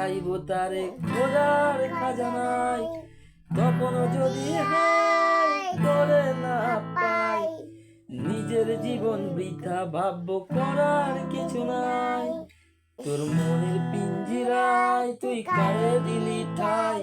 চাইব তারে খোদার খাজানায়, তখনও যদি হায় তোরে না পাই, নিজের জীবন বৃথা ভাববো করার কিছু নাই। তোর মনের পিঞ্জিরায় তুই কারে দিলি ঠাই,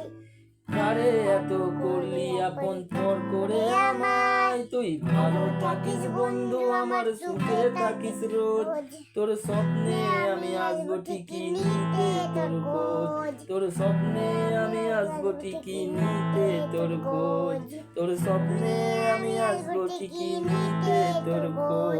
কারে এত করলি আপন পর করে আমায়। তুই ভালো থাকিস বন্ধু আমার, সুখে থাকিস রোজ, তোর স্বপ্নে আমি আসবো ঠিকই নিতে তোর খোঁজ, তোর স্বপ্নে আমি আসবো ঠিকই নিতে তোর খোঁজ, তোর স্বপ্নে আমি আসবো ঠিকই নিতে তোর খোঁজ।